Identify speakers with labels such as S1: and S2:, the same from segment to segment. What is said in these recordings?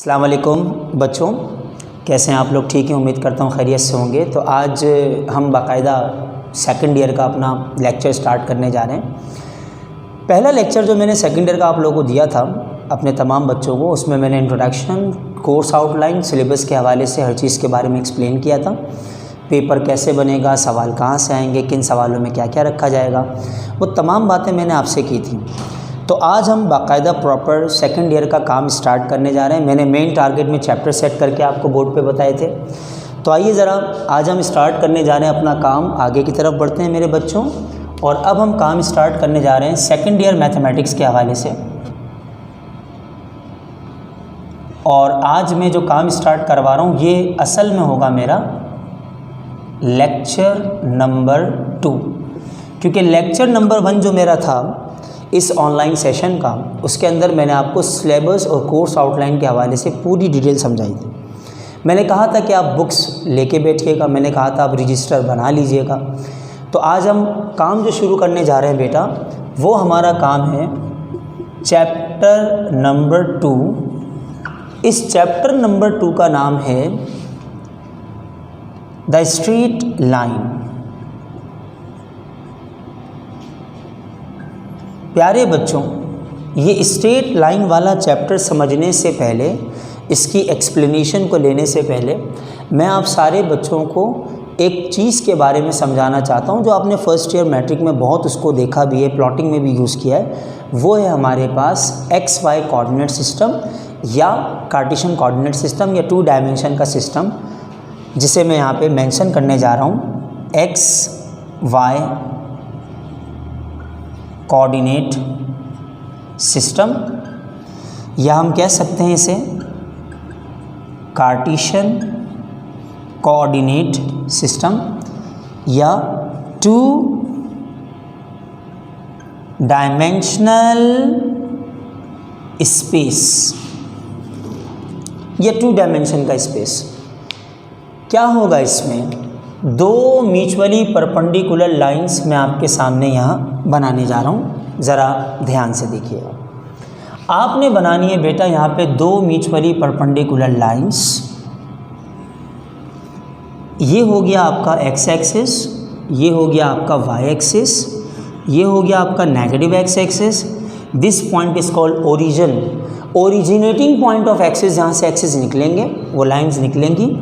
S1: अस्सलाम वालेकुम बच्चों, कैसे हैं आप लोग? ठीक है, उम्मीद करता हूँ खैरियत से होंगे। तो आज हम बाकायदा सेकंड ईयर का अपना लेक्चर स्टार्ट करने जा रहे हैं। पहला लेक्चर जो मैंने सेकंड ईयर का आप लोगों को दिया था अपने तमाम बच्चों को, उसमें मैंने इंट्रोडक्शन, कोर्स आउटलाइन, सिलेबस के हवाले से हर चीज़ के बारे में एक्सप्लेन किया था। पेपर कैसे बनेगा, सवाल कहाँ से आएंगे, किन सवालों में क्या क्या रखा जाएगा, वो तमाम बातें मैंने आपसे की थी। तो आज हम बाकायदा प्रॉपर सेकंड ईयर का काम स्टार्ट करने जा रहे हैं। मैंने मेन टारगेट में चैप्टर सेट करके आपको बोर्ड पे बताए थे। तो आइए ज़रा आज हम स्टार्ट करने जा रहे हैं अपना काम, आगे की तरफ बढ़ते हैं मेरे बच्चों। और अब हम काम स्टार्ट करने जा रहे हैं सेकंड ईयर मैथमेटिक्स के हवाले से। और आज मैं जो काम स्टार्ट करवा रहा हूँ ये असल में होगा मेरा लेक्चर नंबर 2, क्योंकि लेक्चर नंबर 1 जो मेरा था इस ऑनलाइन सेशन का, उसके अंदर मैंने आपको सिलेबस और कोर्स आउटलाइन के हवाले से पूरी डिटेल समझाई थी। मैंने कहा था कि आप बुक्स लेके बैठिएगा, मैंने कहा था आप रजिस्टर बना लीजिएगा। तो आज हम काम जो शुरू करने जा रहे हैं बेटा, वो हमारा काम है चैप्टर नंबर 2। इस चैप्टर नंबर 2 का नाम है द स्ट्रेट लाइन। प्यारे बच्चों, ये स्ट्रेट लाइन वाला चैप्टर समझने से पहले, इसकी एक्सप्लेनेशन को लेने से पहले, मैं आप सारे बच्चों को एक चीज़ के बारे में समझाना चाहता हूँ जो आपने फर्स्ट ईयर मैट्रिक में बहुत उसको देखा भी है, प्लॉटिंग में भी यूज़ किया है। वो है हमारे पास एक्स वाई कोऑर्डिनेट सिस्टम या कार्टेशियन कोऑर्डिनेट सिस्टम या 2 डायमेंशन का सिस्टम, जिसे मैं यहाँ पे मेंशन करने जा रहा हूँ एक्स वाई कोऑर्डिनेट सिस्टम, या हम कह सकते हैं इसे कार्टेशियन कोऑर्डिनेट सिस्टम या 2 डायमेंशनल स्पेस या 2 डायमेंशन का स्पेस। क्या होगा इसमें? 2 म्यूचुअली परपेंडिकुलर लाइंस मैं आपके सामने यहाँ बनाने जा रहा हूँ, ज़रा ध्यान से देखिएगा। आपने बनानी है बेटा यहाँ पे 2 म्यूचुअली परपेंडिकुलर लाइंस। ये हो गया आपका एक्स एक्सिस, ये हो गया आपका वाई एक्सिस, ये हो गया आपका negative x axis. This point is called origin, originating point of axis, जहाँ से एक्सिस निकलेंगे वो लाइंस निकलेंगी।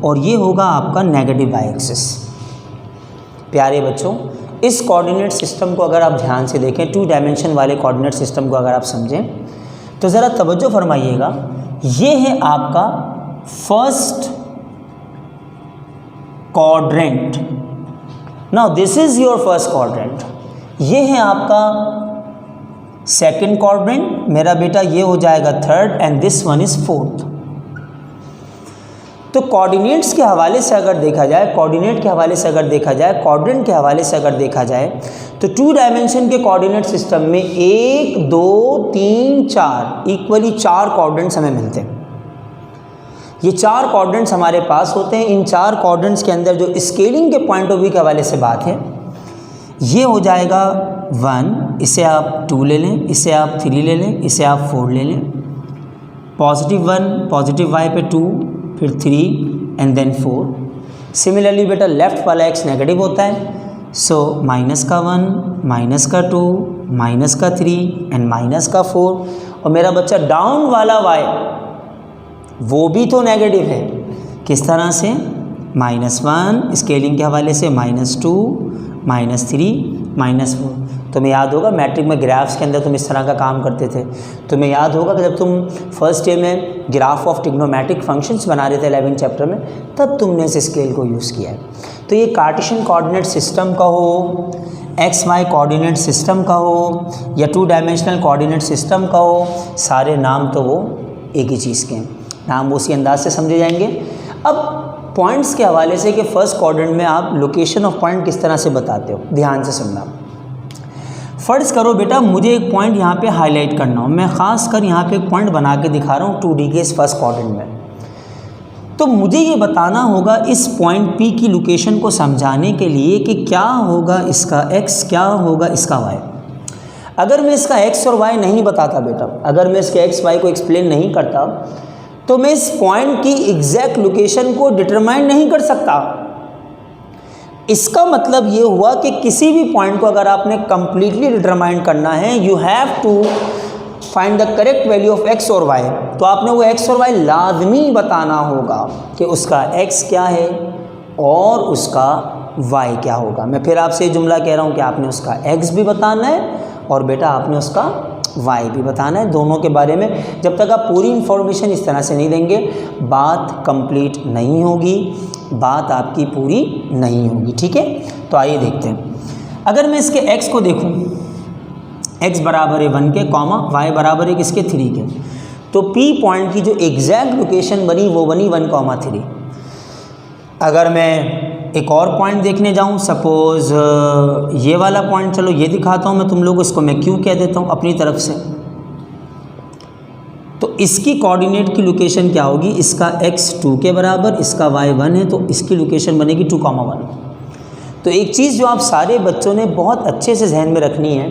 S1: और ये होगा आपका नेगेटिव वाई एक्सिस। प्यारे बच्चों, इस कोऑर्डिनेट सिस्टम को अगर आप ध्यान से देखें, 2 डायमेंशन वाले कोऑर्डिनेट सिस्टम को अगर आप समझें तो ज़रा तवज्जो फरमाइएगा। ये है आपका first quadrant. Now this is your first quadrant. ये है आपका सेकंड क्वाड्रेंट, मेरा बेटा ये हो जाएगा third, and this one is fourth. तो कोऑर्डिनेट्स के हवाले से अगर देखा जाए, कोऑर्डिनेट के हवाले से अगर देखा जाए, क्वाड्रेंट के हवाले से अगर देखा जाए, तो 2 डायमेंशन के कोऑर्डिनेट सिस्टम में 1 2 3 4 इक्वली 4 क्वाड्रेंट्स हमें मिलते हैं। ये 4 क्वाड्रेंट्स हमारे पास होते हैं। इन 4 क्वाड्रेंट्स के अंदर जो स्केलिंग के पॉइंट ऑफ व्यू के हवाले से बात है, ये हो जाएगा 1, इसे आप 2 ले लें, इसे आप 3 ले लें, इसे आप 4 ले लें। पॉजिटिव 1 पॉजिटिव वाई पे 2, फिर 3 एंड देन 4। सिमिलरली बेटा लेफ्ट वाला एक्स नेगेटिव होता है, सो माइनस का 1, माइनस का 2, माइनस का 3 एंड माइनस का 4। और मेरा बच्चा डाउन वाला वाई वो भी तो नेगेटिव है। किस तरह से? -1 स्केलिंग के हवाले से, -2, -3, -4। तुम्हें याद होगा मैट्रिक में ग्राफ्स के अंदर तुम इस तरह का काम करते थे। तुम्हें याद होगा कि जब तुम फर्स्ट ईयर में ग्राफ ऑफ ट्रिग्नोमेट्रिक फंक्शंस बना रहे थे 11th चैप्टर में, तब तुमने इस स्केल को यूज़ किया है। तो ये कार्टेशियन कोऑर्डिनेट सिस्टम का हो, एक्स वाई कोऑर्डिनेट सिस्टम का हो, या 2 डायमेंशनल कोऑर्डिनेट सिस्टम का हो, सारे नाम तो वो एक ही चीज़ के हैं, नाम उसी अंदाज से समझे जाएंगे। अब पॉइंट्स के हवाले से कि फर्स्ट क्वाड्रेंट में आप लोकेशन ऑफ पॉइंट किस तरह से बताते हो, ध्यान से सुनना। फ़र्ज़ करो बेटा मुझे एक पॉइंट यहाँ पे हाईलाइट करना हो, मैं ख़ास कर यहाँ पे एक पॉइंट बना के दिखा रहा हूँ 2D के इस फर्स्ट क्वाड्रेंट में। तो मुझे ये बताना होगा इस पॉइंट P की लोकेशन को समझाने के लिए कि क्या होगा इसका x, क्या होगा इसका y। अगर मैं इसका x और y नहीं बताता बेटा, अगर मैं इसके x y को एक्सप्लेन नहीं करता, तो मैं इस पॉइंट की एग्जैक्ट लोकेशन को डिटरमाइन नहीं कर सकता। इसका मतलब ये हुआ कि किसी भी पॉइंट को अगर आपने कंप्लीटली डिटरमाइन करना है, you have to find the correct value of X और वाई, तो आपने वो एक्स और वाई लाजमी बताना होगा कि उसका एक्स क्या है और उसका वाई क्या होगा। मैं फिर आपसे ये जुमला कह रहा हूँ कि आपने उसका एक्स भी बताना है और बेटा आपने उसका वाई भी बताना है। दोनों के बारे में जब तक आप पूरी इन्फॉर्मेशन इस तरह से नहीं देंगे, बात कंप्लीट नहीं होगी, बात आपकी पूरी नहीं होगी। ठीक है, तो आइए देखते हैं। अगर मैं इसके x को देखूं, x बराबर है 1 के, कॉमा y बराबर है किसके 3 के, तो P पॉइंट की जो एग्जैक्ट लोकेशन बनी वो बनी 1,3। अगर मैं एक और पॉइंट देखने जाऊं, सपोज़ ये वाला पॉइंट, चलो ये दिखाता हूं मैं तुम लोग, इसको मैं Q कह देता हूं अपनी तरफ से। तो इसकी कोऑर्डिनेट की लोकेशन क्या होगी, इसका x 2 के बराबर, इसका y 1 है, तो इसकी लोकेशन बनेगी 2,1। तो एक चीज़ जो आप सारे बच्चों ने बहुत अच्छे से जहन में रखनी है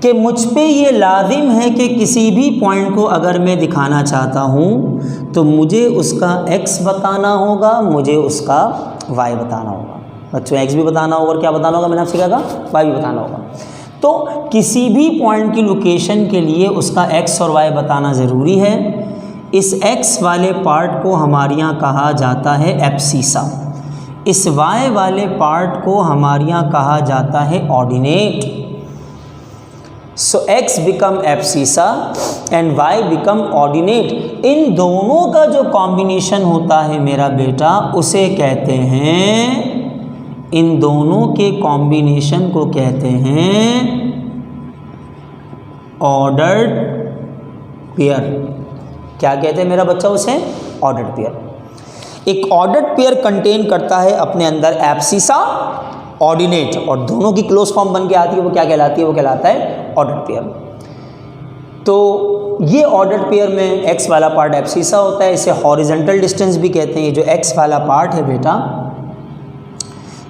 S1: कि मुझ पे ये लाजिम है कि किसी भी पॉइंट को अगर मैं दिखाना चाहता हूँ तो मुझे उसका x बताना होगा, मुझे उसका y बताना होगा। बच्चों x भी बताना होगा और क्या बताना होगा, मैंने आपसे क्या कहा, y भी बताना होगा। तो किसी भी पॉइंट की लोकेशन के लिए उसका x और y बताना ज़रूरी है। इस x वाले पार्ट को हमारे यहाँ कहा जाता है एब्सिसा, इस y वाले पार्ट को हमारे यहाँ कहा जाता है ordinate. So x become abscissa and y become ordinate. इन दोनों का जो कॉम्बिनेशन होता है मेरा बेटा, उसे कहते हैं, इन दोनों के कॉम्बिनेशन को कहते हैं ऑर्डर्ड पेयर। क्या कहते हैं मेरा बच्चा उसे, ऑर्डर्ड पेयर। एक ऑर्डर्ड पेयर कंटेन करता है अपने अंदर एब्सिसा, ऑर्डिनेट, और दोनों की क्लोज फॉर्म बन के आती है, वो क्या कहलाती है, वो कहलाता है ऑर्डर्ड पेयर। तो ये ऑर्डर्ड पेयर में एक्स वाला पार्ट एब्सिसा होता है, इसे हॉरिजॉन्टल डिस्टेंस भी कहते हैं। ये जो एक्स वाला पार्ट है बेटा,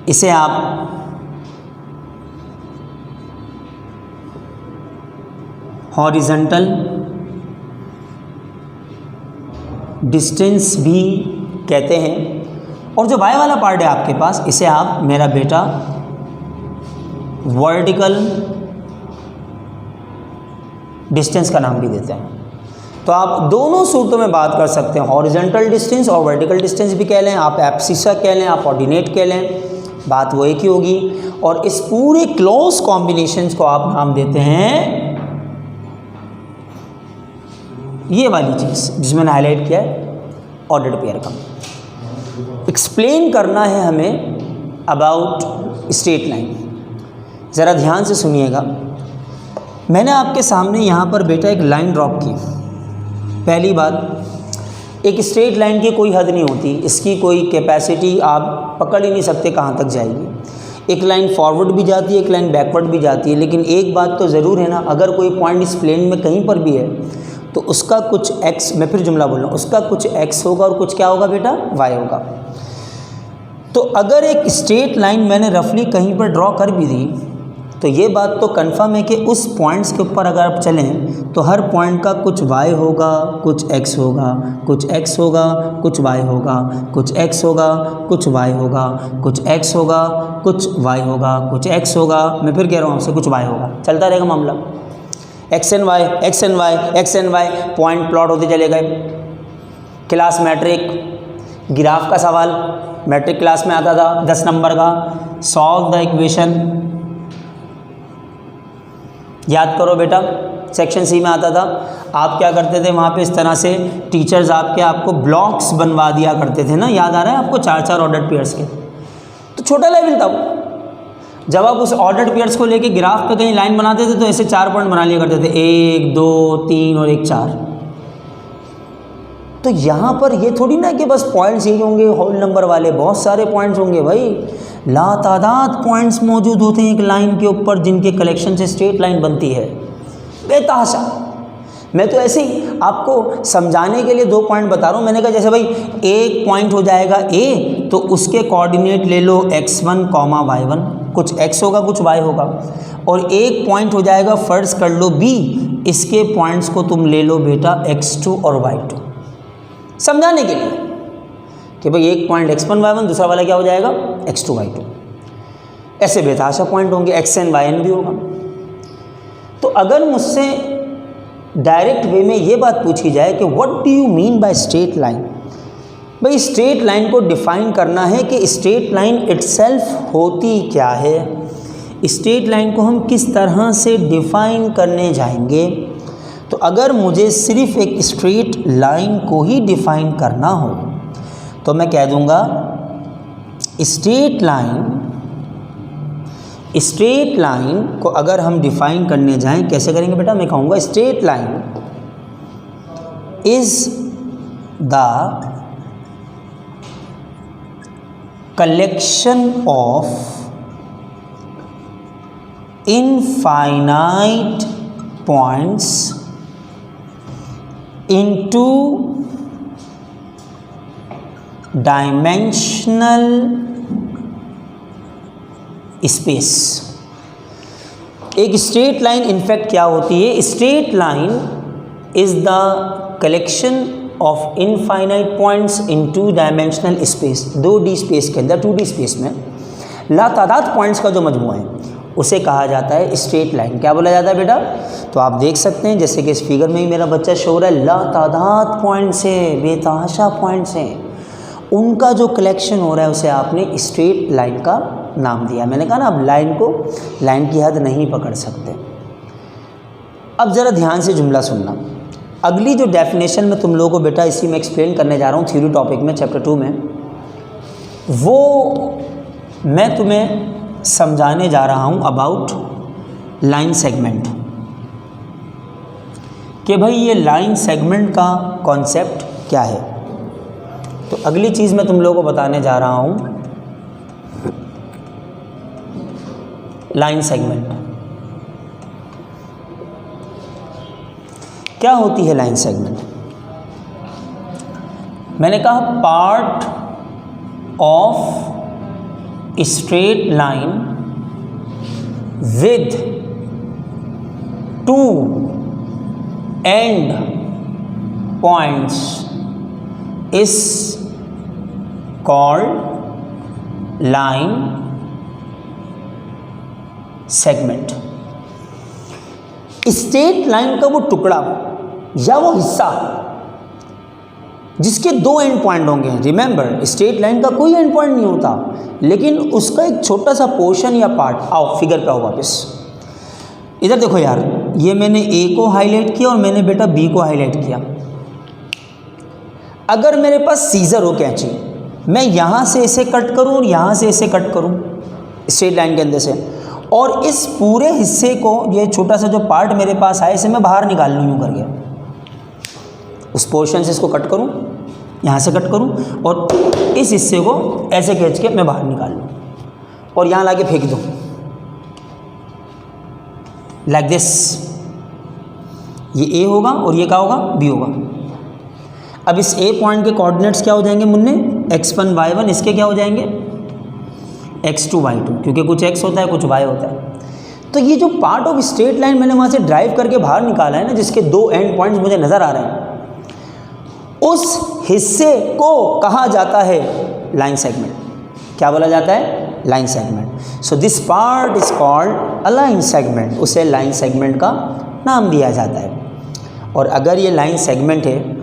S1: इसे आप हॉरिजॉन्टल डिस्टेंस भी कहते हैं। और जो वाई वाला पार्ट है आपके पास, इसे आप मेरा बेटा वर्टिकल डिस्टेंस का नाम भी देते हैं। तो आप दोनों सूरतों में बात कर सकते हैं, हॉरिजॉन्टल डिस्टेंस और वर्टिकल डिस्टेंस भी कह लें, आप एब्सिसा कह लें, आप ऑर्डिनेट कह लें, बात वो एक ही होगी। और इस पूरे क्लोज कॉम्बिनेशंस को आप नाम देते हैं ये वाली चीज़ जिसमें मैंने हाईलाइट किया है, ऑर्डर्ड पेयर का। एक्सप्लेन करना है हमें अबाउट स्ट्रेट लाइन। ज़रा ध्यान से सुनिएगा। मैंने आपके सामने यहाँ पर बेटा एक लाइन ड्रॉप की। पहली बात, एक स्ट्रेट लाइन की कोई हद नहीं होती, इसकी कोई कैपेसिटी आप पकड़ ही नहीं सकते कहाँ तक जाएगी। एक लाइन फॉरवर्ड भी जाती है, एक लाइन बैकवर्ड भी जाती है, लेकिन एक बात तो ज़रूर है ना, अगर कोई पॉइंट इस प्लेन में कहीं पर भी है तो उसका कुछ x, मैं फिर जुमला बोल रहा हूँ, उसका कुछ x होगा और कुछ क्या होगा बेटा, y होगा। तो अगर एक स्ट्रेट लाइन मैंने रफली कहीं पर ड्रॉ कर भी दी तो ये बात तो कंफर्म है कि उस पॉइंट्स के ऊपर अगर आप चलें तो हर पॉइंट का कुछ y होगा, कुछ x होगा, कुछ x होगा, कुछ y होगा, कुछ x होगा, कुछ y होगा, कुछ x होगा, कुछ y होगा, कुछ x होगा। मैं फिर कह रहा हूँ आपसे, कुछ y होगा। चलता रहेगा मामला, X and Y, X and Y, X and Y, point plot होते चले गए। क्लास मैट्रिक, ग्राफ का सवाल मैट्रिक क्लास में आता था 10 नंबर का, सॉल्व द इक्वेशन, याद करो बेटा, सेक्शन सी में आता था। आप क्या करते थे वहाँ पे, इस तरह से टीचर्स आपको ब्लॉक्स बनवा दिया करते थे ना, याद आ रहा है आपको, 4-4 ऑर्डर्ड पेयर्स के। तो छोटा लेवल था वो। जब आप उस ऑर्डर्ड पेयर्स को लेके ग्राफ पे कहीं लाइन बनाते थे तो ऐसे 4 पॉइंट बना लिया करते थे, 1, 2, 3 और 1, 4। तो यहाँ पर ये थोड़ी ना कि बस पॉइंट्स यही होंगे होल नंबर वाले, बहुत सारे पॉइंट्स होंगे भाई, लातादाद पॉइंट्स मौजूद होते हैं एक लाइन के ऊपर, जिनके कलेक्शन से स्ट्रेट लाइन बनती है बेतहाशा। मैं तो ऐसे ही आपको समझाने के लिए 2 पॉइंट बता रहा हूँ। मैंने कहा जैसे भाई एक पॉइंट हो जाएगा A, तो उसके कोऑर्डिनेट ले लो x1, y1, कुछ x होगा कुछ y होगा। और एक पॉइंट हो जाएगा, फ़र्ज़ कर लो B, इसके पॉइंट्स को तुम ले लो बेटा x2 और y2। समझाने के लिए कि भाई एक पॉइंट x1 y1, दूसरा वाला क्या हो जाएगा x2 y2। ऐसे बेतहाशा पॉइंट होंगे, xn yn भी होगा। तो अगर मुझसे डायरेक्ट वे में ये बात पूछी जाए कि what do you mean by straight line, भाई स्ट्रेट लाइन को डिफाइन करना है कि स्ट्रेट लाइन इटसेल्फ होती क्या है, स्ट्रेट लाइन को हम किस तरह से डिफाइन करने जाएंगे। तो अगर मुझे सिर्फ एक स्ट्रेट लाइन को ही डिफाइन करना हो तो मैं कह दूंगा स्ट्रेट लाइन को अगर हम डिफाइन करने जाएं कैसे करेंगे बेटा, मैं कहूँगा straight line is the collection of infinite points into dimensional space. एक स्ट्रेट लाइन इनफैक्ट क्या होती है, straight line is the collection of infinite points in two dimensional space. 2D space के अंदर, 2D स्पेस में लातादाद पॉइंट्स का जो मजमूआ है उसे कहा जाता है स्ट्रेट लाइन। क्या बोला जाता है बेटा, तो आप देख सकते हैं जैसे कि इस फिगर में ही मेरा बच्चा शो हो रहा है, लातादाद पॉइंट्स हैं, बेतहाशा पॉइंट्स हैं, उनका जो कलेक्शन हो रहा है उसे आपने स्ट्रेट लाइन का नाम दिया। मैंने कहा ना अब लाइन को लाइन की हद नहीं पकड़ सकते। अब ज़रा ध्यान से जुमला सुनना। अगली जो डेफिनेशन मैं तुम लोगों को बेटा इसी में एक्सप्लेन करने जा रहा हूँ थ्योरी टॉपिक में चैप्टर 2 में, वो मैं तुम्हें समझाने जा रहा हूँ अबाउट लाइन सेगमेंट, कि भाई ये लाइन सेगमेंट का कॉन्सेप्ट क्या है। तो अगली चीज़ मैं तुम लोगों को बताने जा रहा हूँ लाइन सेगमेंट क्या होती है। लाइन सेगमेंट मैंने कहा part of straight line with 2 and points is called line segment. Straight line का वो टुकड़ा या वो हिस्सा जिसके 2 एंड पॉइंट होंगे। रिमेंबर स्ट्रेट लाइन का कोई एंड पॉइंट नहीं होता, लेकिन उसका एक छोटा सा पोर्शन या पार्ट। आओ फिगर पे आओ वापस, इधर देखो यार, ये मैंने ए को हाईलाइट किया और मैंने बेटा बी को हाईलाइट किया। अगर मेरे पास सीजर हो कैंची, मैं यहाँ से इसे कट करूँ और यहाँ से इसे कट करूँ स्ट्रेट लाइन के अंदर से, और इस पूरे हिस्से को, ये छोटा सा जो पार्ट मेरे पास आए, इसे मैं बाहर निकाल लूँ यूँ करके, उस पोर्शन से इसको कट करूँ, यहाँ से कट करूँ और इस हिस्से को ऐसे खींच के मैं बाहर निकाल लूँ और यहाँ लाके फेंक दूँ लाइक दिस। ये ए होगा और ये क्या होगा, बी होगा। अब इस ए पॉइंट के कोऑर्डिनेट्स क्या हो जाएंगे मुन्ने, x1 y1, इसके क्या हो जाएंगे x2 y2, क्योंकि कुछ x होता है कुछ y होता है। तो ये जो पार्ट ऑफ स्ट्रेट लाइन मैंने वहाँ से ड्राइव करके बाहर निकाला है ना, जिसके 2 एंड पॉइंट्स मुझे नज़र आ रहे हैं, उस हिस्से को कहा जाता है लाइन सेगमेंट। क्या बोला जाता है, line segment. So this part is called a line segment, उसे लाइन सेगमेंट का नाम दिया जाता है। और अगर ये लाइन सेगमेंट है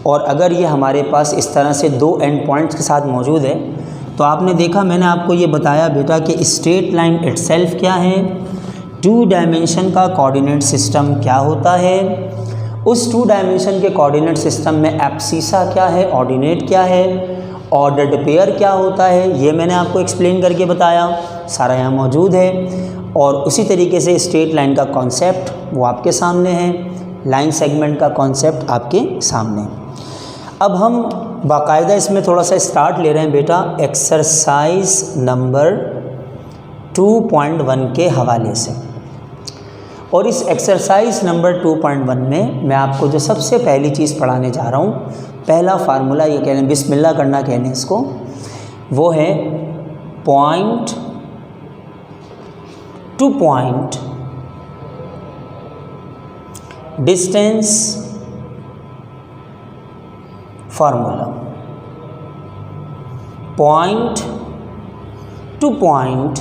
S1: और अगर ये हमारे पास इस तरह से 2 एंड पॉइंट्स के साथ मौजूद है, तो आपने देखा मैंने आपको ये बताया बेटा कि स्ट्रेट लाइन इटसेल्फ क्या है, 2 डायमेंशन का कोऑर्डिनेट सिस्टम क्या होता है, उस 2 डायमेंशन के कोऑर्डिनेट सिस्टम में एब्सिसा क्या है, ऑर्डिनेट क्या है, ऑर्डर्ड पेयर क्या होता है, ये मैंने आपको एक्सप्लेन करके बताया, सारा यहाँ मौजूद है। और उसी तरीके से स्ट्रेट लाइन का कॉन्सेप्ट वो आपके सामने है, लाइन सेगमेंट का कॉन्सेप्ट आपके सामने। अब हम बाकायदा इसमें थोड़ा सा स्टार्ट ले रहे हैं बेटा एक्सरसाइज नंबर 2.1 के हवाले से। और इस एक्सरसाइज नंबर 2.1 में मैं आपको जो सबसे पहली चीज़ पढ़ाने जा रहा हूँ, पहला फार्मूला, ये कह लें बिस्मिल्लाह करना कह लें इसको, वो है point two point distance formula, point two point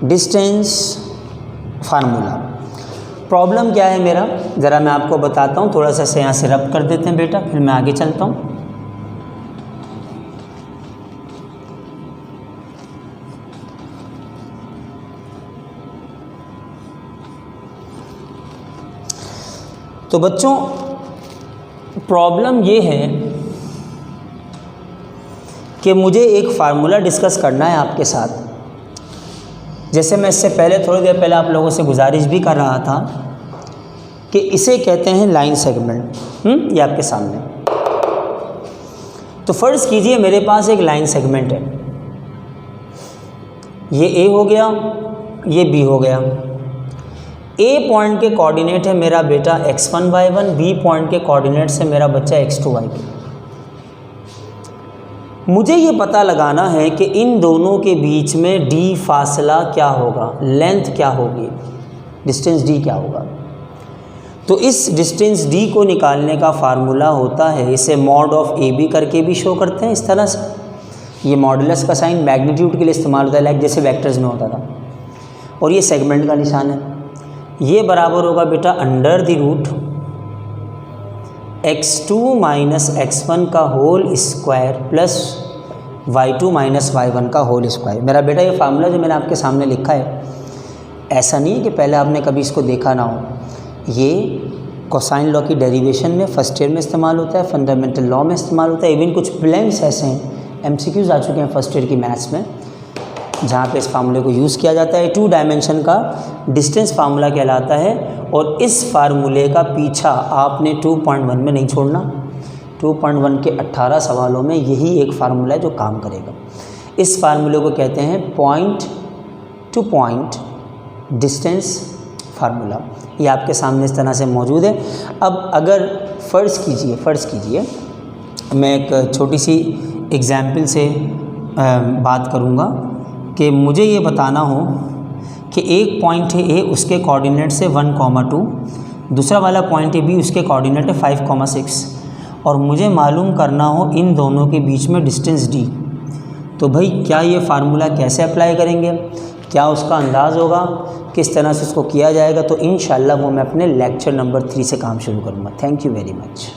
S1: distance formula. Problem क्या है मेरा, ज़रा मैं आपको बताता हूँ। थोड़ा सा यहाँ से रब कर देते हैं बेटा, फिर मैं आगे चलता हूँ। तो बच्चों प्रॉब्लम ये है कि मुझे एक फार्मूला डिस्कस करना है आपके साथ। जैसे मैं इससे पहले थोड़ी देर पहले आप लोगों से गुजारिश भी कर रहा था कि इसे कहते हैं लाइन सेगमेंट। ये आपके सामने। तो फ़र्ज़ कीजिए मेरे पास एक लाइन सेगमेंट है, ये ए हो गया, ये बी हो गया। ए पॉइंट के कोऑर्डिनेट है मेरा बेटा x1 y1, बी पॉइंट के कोऑर्डिनेट से मेरा बच्चा x2 y2। मुझे ये पता लगाना है कि इन दोनों के बीच में d फासला क्या होगा, लेंथ क्या होगी, डिस्टेंस d क्या होगा। तो इस डिस्टेंस d को निकालने का फार्मूला होता है, इसे मॉड ऑफ ए बी करके भी शो करते हैं इस तरह से। ये मॉडुलस का साइन मैग्नीट्यूड के लिए इस्तेमाल होता है, लाइक जैसे वेक्टर्स में होता था। और ये सेगमेंट का निशान है। ये बराबर होगा बेटा under the root x2 minus x1 का whole square plus y2 minus y1 का होल स्क्वायर। मेरा बेटा ये फार्मूला जो मैंने आपके सामने लिखा है, ऐसा नहीं है कि पहले आपने कभी इसको देखा ना हो। ये कोसाइन लॉ की डेरिवेशन में फर्स्ट ईयर में इस्तेमाल होता है, फंडामेंटल लॉ में इस्तेमाल होता है। इवन कुछ ब्लैंक्स ऐसे हैं, MCQs आ चुके हैं फर्स्ट ईयर की मैथ्स में, जहाँ पे इस फार्मूले को यूज़ किया जाता है। 2 डायमेंशन का डिस्टेंस फार्मूला कहलाता है। और इस फार्मूले का पीछा आपने 2.1 में नहीं छोड़ना। 2.1 के 18 सवालों में यही एक फार्मूला है जो काम करेगा। इस फार्मूले को कहते हैं point two point distance formula. ये आपके सामने इस तरह से मौजूद है। अब अगर फ़र्ज़ कीजिए मैं एक छोटी सी एग्ज़ाम्पल से बात करूँगा कि मुझे ये बताना हो कि एक पॉइंट है ए, उसके कोऑर्डिनेट से 1,2, दूसरा वाला पॉइंट है बी, उसके कोऑर्डिनेट है 5,6 और मुझे मालूम करना हो इन दोनों के बीच में डिस्टेंस d। तो भाई क्या ये फार्मूला कैसे अप्लाई करेंगे, क्या उसका अंदाज़ होगा, किस तरह से उसको किया जाएगा, तो इंशाल्लाह वो मैं अपने लेक्चर नंबर 3 से काम शुरू करूँगा। Thank you very much.